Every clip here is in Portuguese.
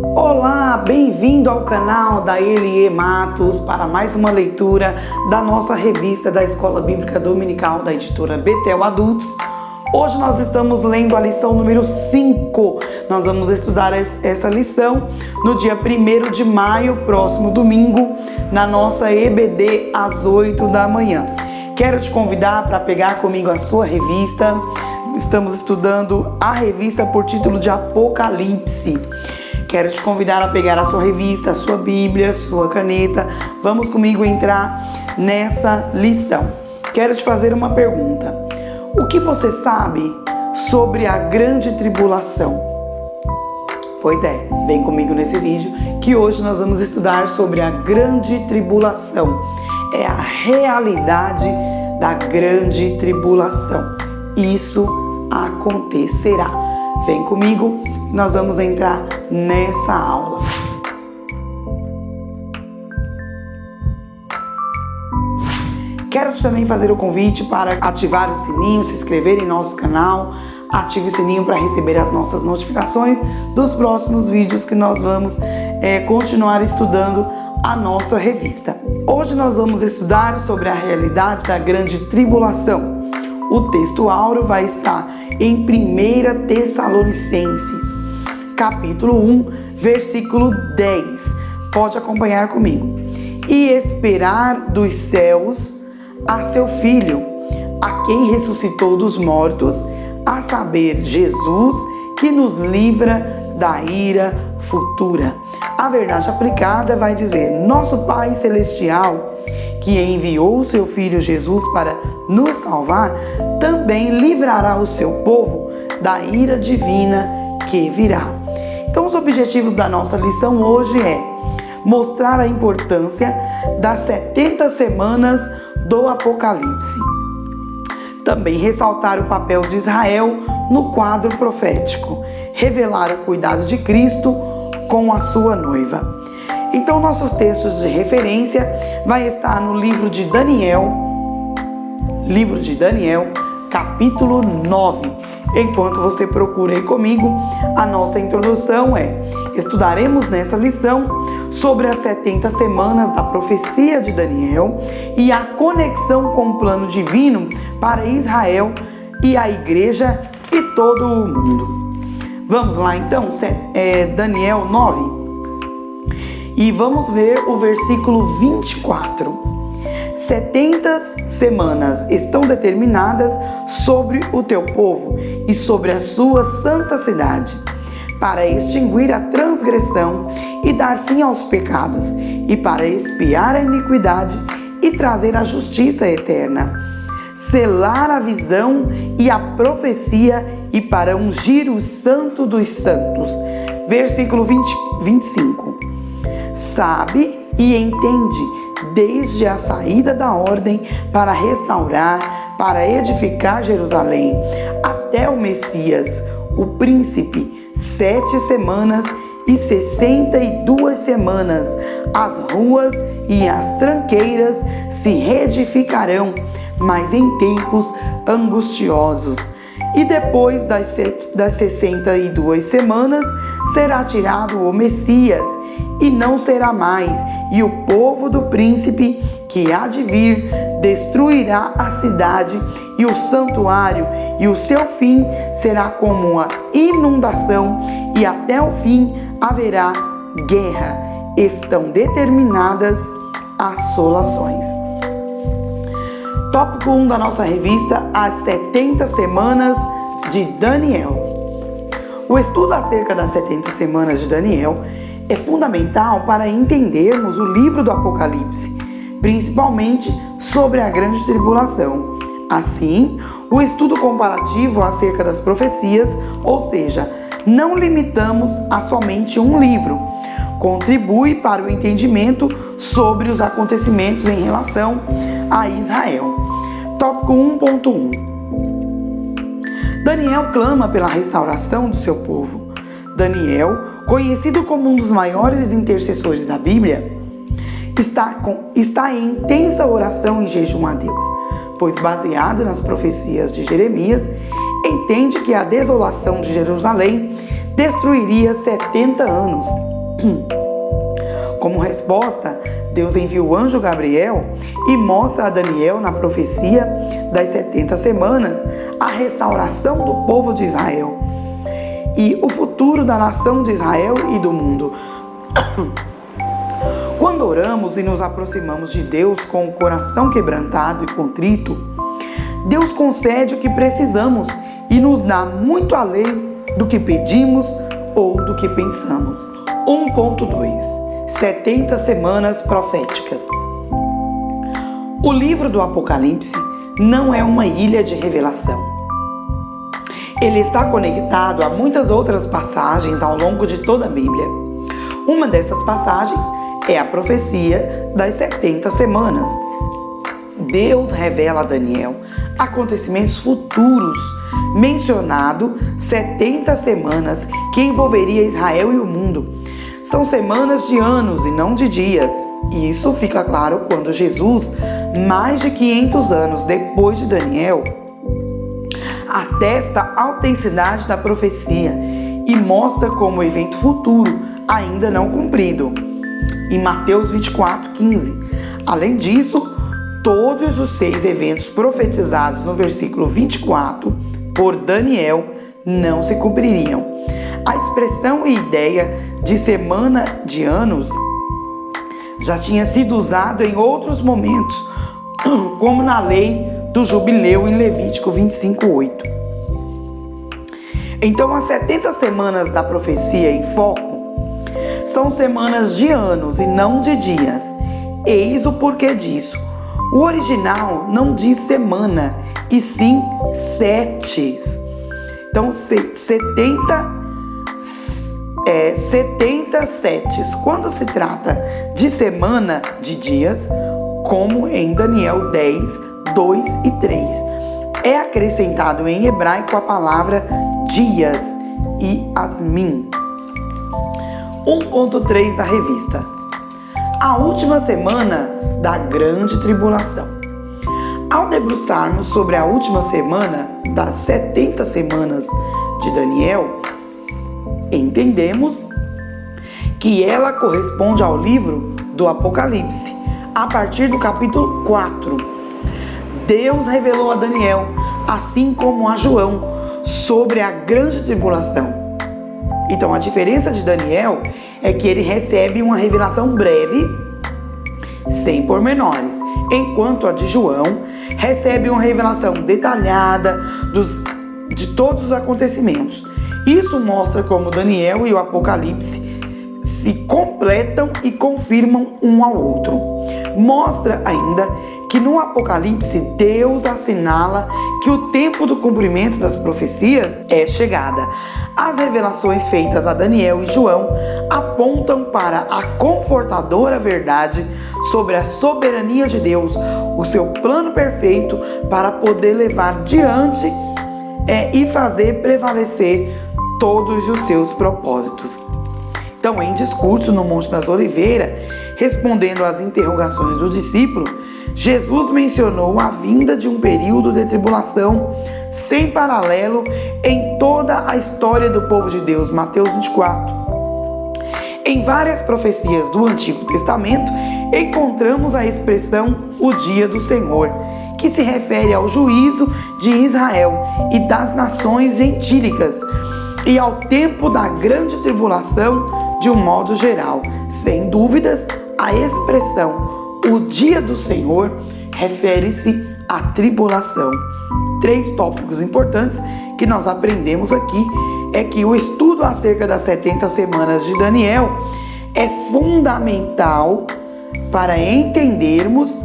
Olá, bem-vindo ao canal da Elie Matos para mais uma leitura da nossa revista da Escola Bíblica Dominical da editora Betel Adultos. Hoje nós estamos lendo a lição número 5. Nós vamos estudar essa lição no dia 1º de maio, próximo domingo, na nossa EBD às 8 da manhã. Quero te convidar para pegar comigo a sua revista. Estamos estudando a revista por título de Apocalipse. Quero te convidar a pegar a sua revista, a sua Bíblia, a sua caneta. Vamos comigo entrar nessa lição. Quero te fazer uma pergunta. O que você sabe sobre a grande tribulação? Pois é, vem comigo nesse vídeo que hoje nós vamos estudar sobre a grande tribulação. É a realidade da grande tribulação. Isso acontecerá. Vem comigo, nós vamos entrar nessa aula. Quero também fazer o convite para ativar o sininho, se inscrever em nosso canal. Ative o sininho para receber as nossas notificações dos próximos vídeos que nós vamos continuar estudando a nossa revista. Hoje nós vamos estudar sobre a realidade da grande tribulação. O texto áureo vai estar em 1 Tessalonicenses, capítulo 1, versículo 10. Pode acompanhar comigo. E esperar dos céus a seu Filho, a quem ressuscitou dos mortos, a saber, Jesus, que nos livra da ira futura. A verdade aplicada vai dizer: nosso Pai Celestial, que enviou o seu Filho Jesus para nos salvar, também livrará o seu povo da ira divina que virá. Então, os objetivos da nossa lição hoje é mostrar a importância das 70 semanas do Apocalipse. Também ressaltar o papel de Israel no quadro profético, revelar o cuidado de Cristo com a sua noiva. Então, nossos textos de referência vai estar no livro de Daniel, capítulo 9. Enquanto você procura aí comigo, a nossa introdução estudaremos nessa lição sobre as 70 semanas da profecia de Daniel e a conexão com o plano divino para Israel e a igreja e todo o mundo. Vamos lá então, Daniel 9. E vamos ver o versículo 24. 70 semanas estão determinadas sobre o teu povo e sobre a sua santa cidade, para extinguir a transgressão e dar fim aos pecados, e para expiar a iniquidade e trazer a justiça eterna, selar a visão e a profecia e para ungir o santo dos santos. Versículo 25. Sabe e entende desde a saída da ordem para restaurar, para edificar Jerusalém, até o Messias, o príncipe, 7 semanas e 62 semanas, as ruas e as tranqueiras se reedificarão, mas em tempos angustiosos. E depois das 62 semanas será tirado o Messias, e não será mais, e o povo do príncipe que há de vir destruirá a cidade e o santuário, e o seu fim será como uma inundação, e até o fim haverá guerra. Estão determinadas assolações. Tópico 1 da nossa revista, as 70 semanas de Daniel. O estudo acerca das 70 semanas de Daniel é fundamental para entendermos o livro do Apocalipse, principalmente sobre a grande tribulação. Assim, o estudo comparativo acerca das profecias, ou seja, não limitamos a somente um livro, contribui para o entendimento sobre os acontecimentos em relação a Israel. Tópico 1.1. Daniel clama pela restauração do seu povo. Daniel, conhecido como um dos maiores intercessores da Bíblia, está em intensa oração e jejum a Deus, pois baseado nas profecias de Jeremias, entende que a desolação de Jerusalém destruiria 70 anos. Como resposta, Deus envia o anjo Gabriel e mostra a Daniel na profecia das 70 semanas a restauração do povo de Israel e o futuro da nação de Israel e do mundo. Quando oramos e nos aproximamos de Deus com o coração quebrantado e contrito, Deus concede o que precisamos e nos dá muito além do que pedimos ou do que pensamos. 1.2 70 semanas proféticas. O livro do Apocalipse não é uma ilha de revelação. Ele está conectado a muitas outras passagens ao longo de toda a Bíblia. Uma dessas passagens é a profecia das 70 semanas. Deus revela a Daniel acontecimentos futuros, mencionado 70 semanas que envolveria Israel e o mundo. São semanas de anos e não de dias. E isso fica claro quando Jesus, mais de 500 anos depois de Daniel, atesta a autenticidade da profecia e mostra como evento futuro ainda não cumprido, em Mateus 24:15. Além disso, todos os 6 eventos profetizados no versículo 24 por Daniel não se cumpririam. A expressão e ideia de semana de anos já tinha sido usado em outros momentos, como na lei do jubileu em Levítico 25:8. Então, as 70 semanas da profecia em foco são semanas de anos e não de dias. Eis o porquê disso. O original não diz semana, e sim setes. Então, 70 setes. Quando se trata de semana de dias, como em Daniel 10, 2 e 3, é acrescentado em hebraico a palavra dias e asmin. 1.3 da revista. A última semana da grande tribulação. Ao debruçarmos sobre a última semana das 70 semanas de Daniel, entendemos que ela corresponde ao livro do Apocalipse, a partir do capítulo 4. Deus revelou a Daniel, assim como a João, sobre a grande tribulação. Então, a diferença de Daniel é que ele recebe uma revelação breve, sem pormenores, enquanto a de João recebe uma revelação detalhada de todos os acontecimentos. Isso mostra como Daniel e o Apocalipse se completam e confirmam um ao outro. Mostra ainda que no Apocalipse Deus assinala que o tempo do cumprimento das profecias é chegada. As revelações feitas a Daniel e João apontam para a confortadora verdade sobre a soberania de Deus, o seu plano perfeito para poder levar diante e fazer prevalecer todos os seus propósitos. Então, em discurso no Monte das Oliveiras, respondendo às interrogações do discípulo, Jesus mencionou a vinda de um período de tribulação sem paralelo em toda a história do povo de Deus, Mateus 24. Em várias profecias do Antigo Testamento, encontramos a expressão o dia do Senhor, que se refere ao juízo de Israel e das nações gentílicas e ao tempo da grande tribulação de um modo geral. Sem dúvidas, a expressão o dia do Senhor refere-se à tribulação. 3 tópicos importantes que nós aprendemos aqui é que o estudo acerca das 70 semanas de Daniel é fundamental para entendermos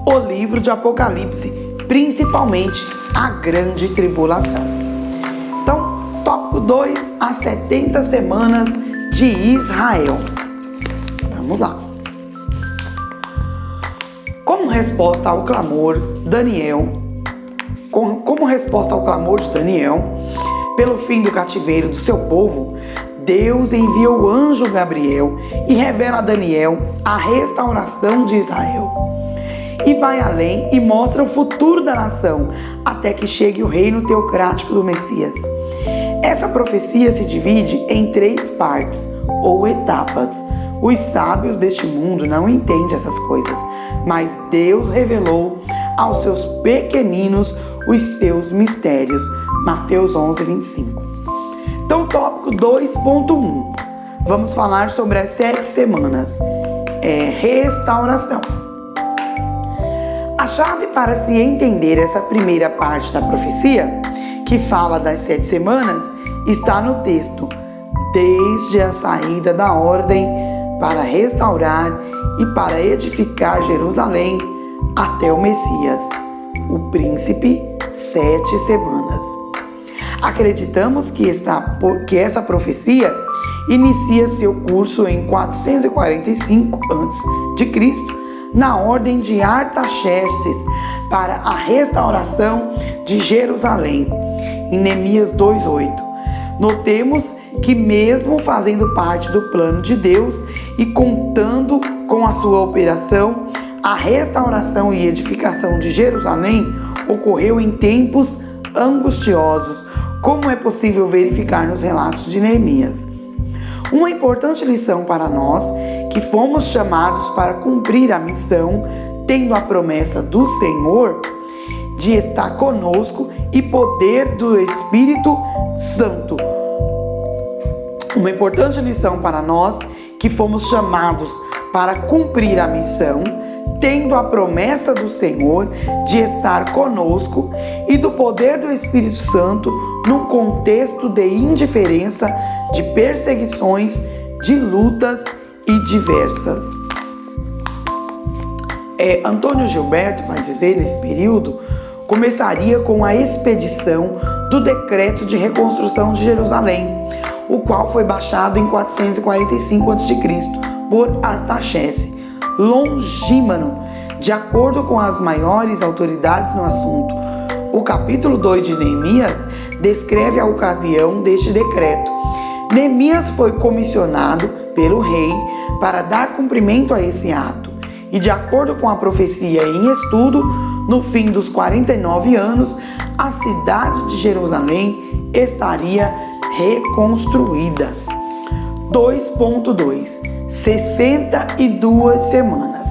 o livro de Apocalipse, principalmente a grande tribulação. Então, tópico 2, as 70 semanas de Israel. Vamos lá. Como resposta ao clamor de Daniel, pelo fim do cativeiro do seu povo, Deus envia o anjo Gabriel e revela a Daniel a restauração de Israel. E vai além e mostra o futuro da nação, até que chegue o reino teocrático do Messias. Essa profecia se divide em 3 partes ou etapas. Os sábios deste mundo não entendem essas coisas, mas Deus revelou aos seus pequeninos os seus mistérios. Mateus 11, 25. Então, tópico 2.1. Vamos falar sobre as 7 semanas. Restauração. A chave para se entender essa primeira parte da profecia, que fala das 7 semanas, está no texto: desde a saída da ordem para restaurar e para edificar Jerusalém até o Messias, o príncipe, 7 semanas. Acreditamos que essa profecia inicia seu curso em 445 a.C., na ordem de Artaxerxes, para a restauração de Jerusalém, em Neemias 2:8. Notemos que, mesmo fazendo parte do plano de Deus e contando com a sua operação, a restauração e edificação de Jerusalém ocorreu em tempos angustiosos, como é possível verificar nos relatos de Neemias. Uma importante lição para nós, que fomos chamados para cumprir a missão, tendo a promessa do Senhor de estar conosco e poder do Espírito Santo. Uma importante lição para nós, que fomos chamados para cumprir a missão, tendo a promessa do Senhor de estar conosco e do poder do Espírito Santo num contexto de indiferença, de perseguições, de lutas e diversas. Antônio Gilberto vai dizer, nesse período, começaria com a expedição do decreto de reconstrução de Jerusalém, o qual foi baixado em 445 a.C. por Artaxerxes, longínquo, de acordo com as maiores autoridades no assunto. O capítulo 2 de Neemias descreve a ocasião deste decreto. Neemias foi comissionado pelo rei para dar cumprimento a esse ato, e de acordo com a profecia em estudo, no fim dos 49 anos, a cidade de Jerusalém estaria reconstruída. 2.2. 62 semanas.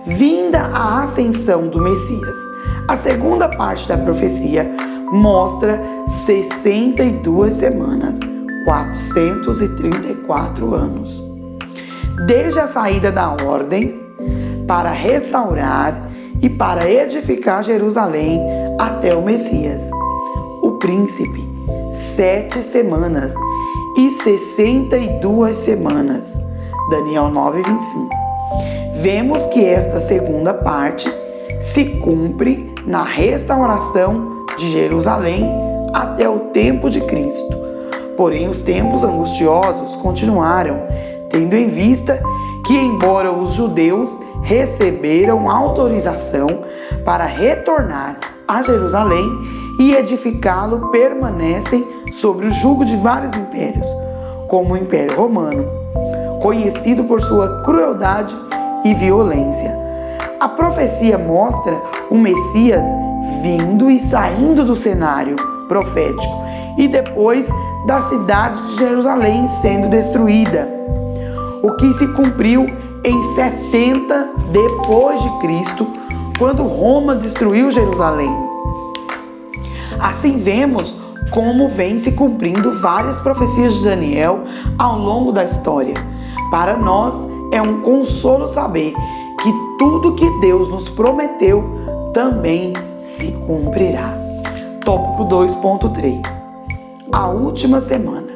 Vinda a ascensão do Messias. A segunda parte da profecia mostra 62 semanas, 434 anos. Desde a saída da ordem para restaurar e para edificar Jerusalém até o Messias, o príncipe, 7 semanas e 62 semanas. Daniel 9:25. Vemos que esta segunda parte se cumpre na restauração de Jerusalém até o tempo de Cristo. Porém, os tempos angustiosos continuaram, tendo em vista que, embora os judeus receberam autorização para retornar a Jerusalém e edificá-lo, permanecem sobre o jugo de vários impérios, como o Império Romano, conhecido por sua crueldade e violência. A profecia mostra o Messias vindo e saindo do cenário profético e depois da cidade de Jerusalém sendo destruída, o que se cumpriu em 70 depois de Cristo, quando Roma destruiu Jerusalém. Assim vemos como vem se cumprindo várias profecias de Daniel ao longo da história. Para nós é um consolo saber que tudo que Deus nos prometeu também se cumprirá. Tópico 2.3. A última semana.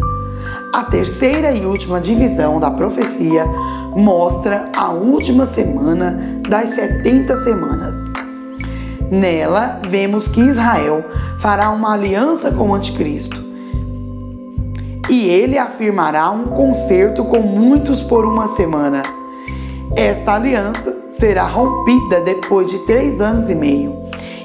A terceira e última divisão da profecia mostra a última semana das 70 semanas. Nela, vemos que Israel fará uma aliança com o anticristo e ele afirmará um concerto com muitos por uma semana. Esta aliança será rompida depois de 3 anos e meio,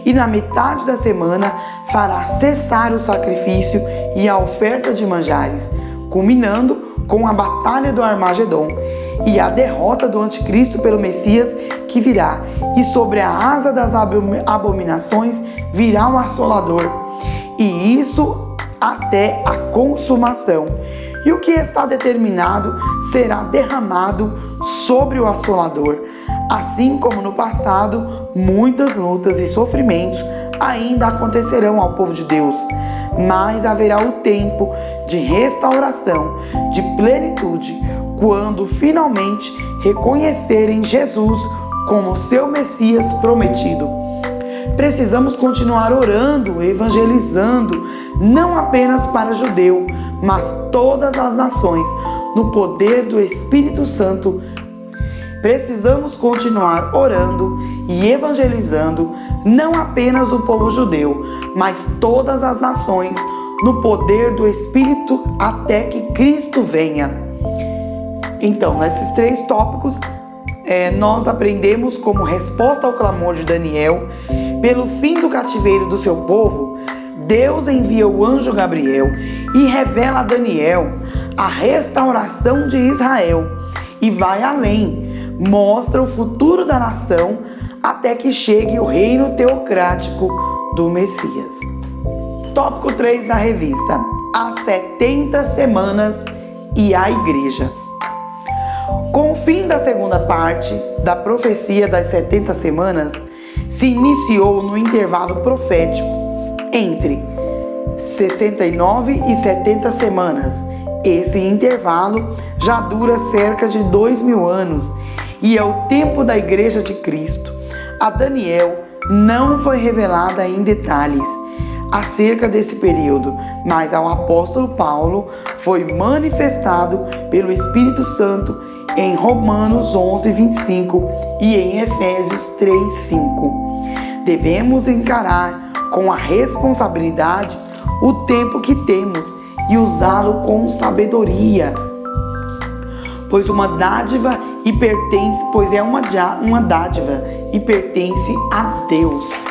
e na metade da semana fará cessar o sacrifício e a oferta de manjares, culminando com a batalha do Armagedon e a derrota do anticristo pelo Messias que virá, e sobre a asa das abominações virá um assolador, e isso até a consumação. E o que está determinado será derramado sobre o assolador. Assim como no passado, muitas lutas e sofrimentos ainda acontecerão ao povo de Deus, mas haverá o tempo de restauração, de plenitude, quando finalmente reconhecerem Jesus como seu Messias prometido. Precisamos continuar orando, evangelizando, não apenas para judeu, mas todas as nações, no poder do Espírito Santo. Precisamos continuar orando e evangelizando, não apenas o povo judeu, mas todas as nações, no poder do Espírito, até que Cristo venha. Então, nesses 3 tópicos, nós aprendemos como resposta ao clamor de Daniel, pelo fim do cativeiro do seu povo, Deus envia o anjo Gabriel e revela a Daniel a restauração de Israel e vai além, mostra o futuro da nação até que chegue o reino teocrático do Messias. Tópico 3 da revista: as 70 semanas e a igreja. Com o fim da segunda parte da profecia das 70 semanas, se iniciou no intervalo profético entre 69 e 70 semanas. Esse intervalo já dura cerca de 2000 anos e é o tempo da Igreja de Cristo. A Daniel não foi revelada em detalhes acerca desse período, mas ao apóstolo Paulo foi manifestado pelo Espírito Santo em Romanos 11:25 e em Efésios 3:5. Devemos encarar com a responsabilidade o tempo que temos e usá-lo com sabedoria, pois é uma dádiva e pertence a Deus.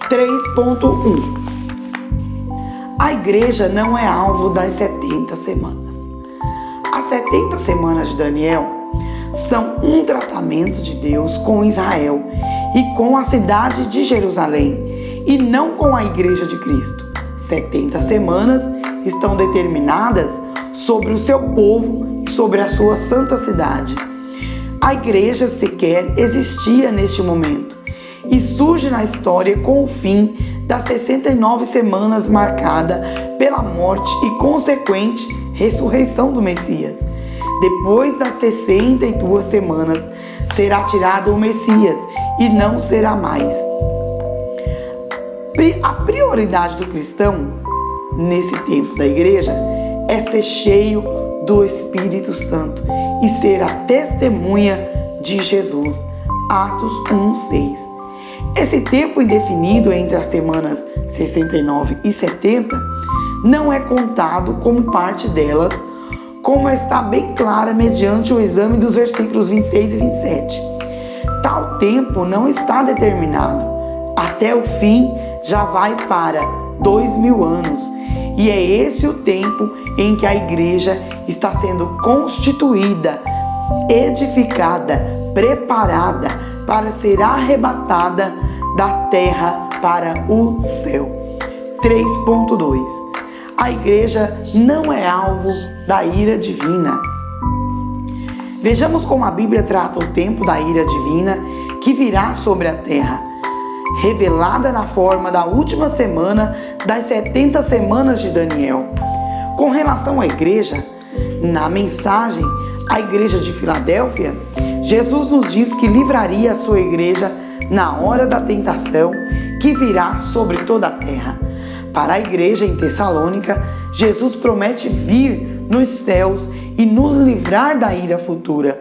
3.1 A igreja não é alvo das 70 semanas. As 70 semanas de Daniel são um tratamento de Deus com Israel e com a cidade de Jerusalém, e não com a igreja de Cristo. 70 semanas estão determinadas sobre o seu povo e sobre a sua santa cidade. A igreja sequer existia neste momento e surge na história com o fim das 69 semanas marcada pela morte e consequente ressurreição do Messias. Depois das 62 semanas será tirado o Messias e não será mais. A prioridade do cristão nesse tempo da igreja é ser cheio do Espírito Santo e ser a testemunha de Jesus. Atos 1:6. Esse tempo indefinido entre as semanas 69 e 70 não é contado como parte delas, como está bem clara mediante o exame dos versículos 26 e 27. Tal tempo não está determinado. Até o fim já vai para 2000 anos. E é esse o tempo em que a igreja está sendo constituída, edificada, preparada para ser arrebatada da terra para o céu. 3.2 A igreja não é alvo da ira divina. Vejamos como a Bíblia trata o tempo da ira divina que virá sobre a terra, revelada na forma da última semana das 70 semanas de Daniel. Com relação à igreja, na mensagem à igreja de Filadélfia, Jesus nos diz que livraria a sua igreja na hora da tentação que virá sobre toda a terra. Para a igreja em Tessalônica, Jesus promete vir nos céus e nos livrar da ira futura,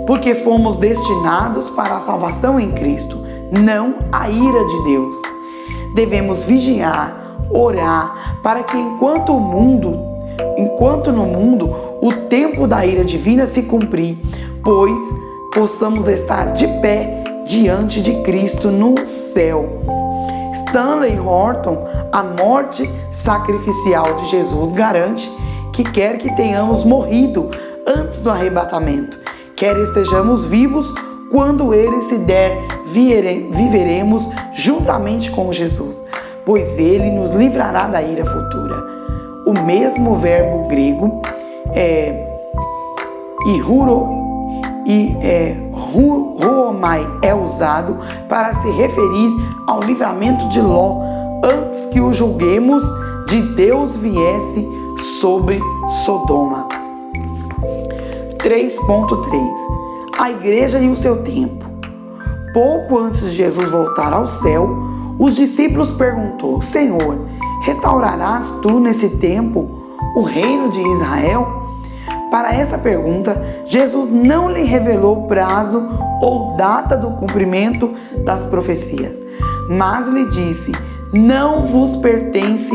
porque fomos destinados para a salvação em Cristo, não a ira de Deus. Devemos vigiar, orar, para que enquanto no mundo o tempo da ira divina se cumprir, pois possamos estar de pé diante de Cristo no céu. Stanley Horton, a morte sacrificial de Jesus garante que quer que tenhamos morrido antes do arrebatamento, quer estejamos vivos quando ele se der, viveremos juntamente com Jesus. pois ele nos livrará da ira futura. O mesmo verbo grego ruomai é usado para se referir ao livramento de Ló antes que o julguemos de Deus viesse sobre Sodoma. 3.3 A igreja e o seu tempo. Pouco antes de Jesus voltar ao céu, os discípulos perguntou: Senhor, restaurarás tu nesse tempo o reino de Israel? Para essa pergunta, Jesus não lhe revelou prazo ou data do cumprimento das profecias, mas lhe disse: não vos pertence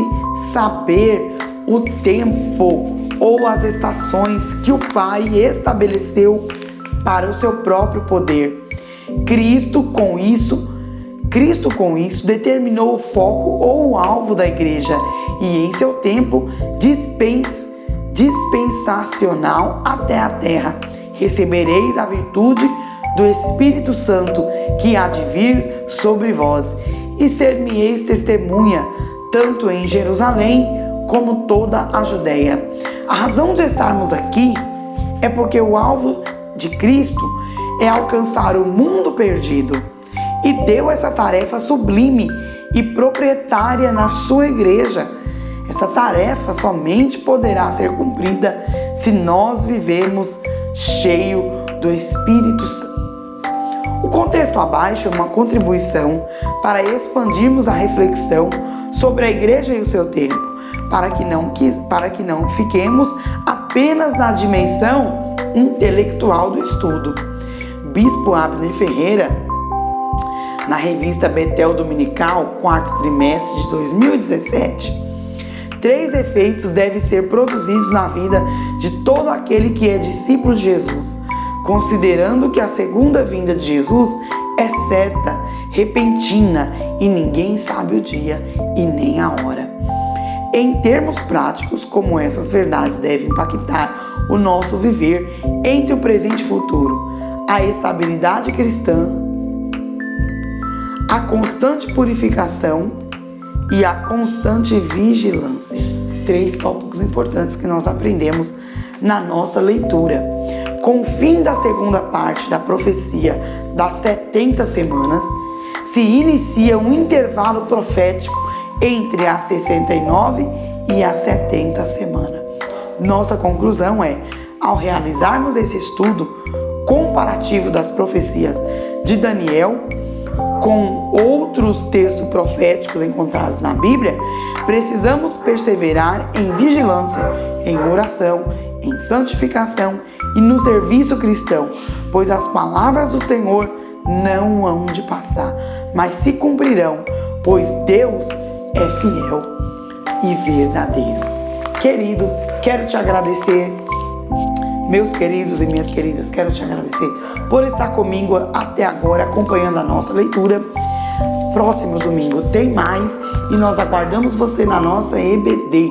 saber o tempo ou as estações que o Pai estabeleceu para o seu próprio poder. Cristo com isso determinou o foco ou o alvo da igreja e em seu tempo dispensacional até a terra recebereis a virtude do Espírito Santo que há de vir sobre vós e ser-me-eis testemunha tanto em Jerusalém como toda a Judéia. A razão de estarmos aqui é porque o alvo de Cristo é alcançar o mundo perdido e deu essa tarefa sublime e proprietária na sua igreja. Essa tarefa somente poderá ser cumprida se nós vivemos cheio do Espírito Santo. O contexto abaixo é uma contribuição para expandirmos a reflexão sobre a igreja e o seu tempo, para que não fiquemos apenas na dimensão intelectual do estudo. Bispo Abner Ferreira, na revista Betel Dominical, quarto trimestre de 2017, 3 efeitos devem ser produzidos na vida de todo aquele que é discípulo de Jesus, considerando que a segunda vinda de Jesus é certa, repentina e ninguém sabe o dia e nem a hora. Em termos práticos, como essas verdades devem impactar o nosso viver entre o presente e o futuro, a estabilidade cristã, a constante purificação e a constante vigilância. 3 tópicos importantes que nós aprendemos na nossa leitura. Com o fim da segunda parte da profecia das 70 semanas, se inicia um intervalo profético entre as 69 e as 70 semanas. Nossa conclusão é, ao realizarmos esse estudo comparativo das profecias de Daniel com outros textos proféticos encontrados na Bíblia, precisamos perseverar em vigilância, em oração, em santificação e no serviço cristão, pois as palavras do Senhor não hão de passar, mas se cumprirão, pois Deus é fiel e verdadeiro. Querido, quero te agradecer, meus queridos e minhas queridas, quero te agradecer por estar comigo até agora, acompanhando a nossa leitura. Próximo domingo tem mais e nós aguardamos você na nossa EBD.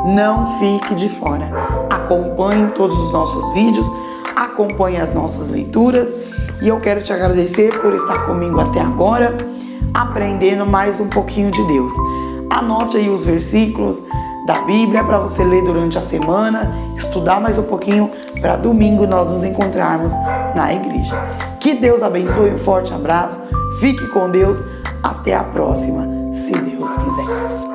Não fique de fora. Acompanhe todos os nossos vídeos, acompanhe as nossas leituras e eu quero te agradecer por estar comigo até agora, aprendendo mais um pouquinho de Deus. Anote aí os versículos da Bíblia para você ler durante a semana, estudar mais um pouquinho para domingo nós nos encontrarmos na igreja. Que Deus abençoe, um forte abraço, fique com Deus, até a próxima, se Deus quiser.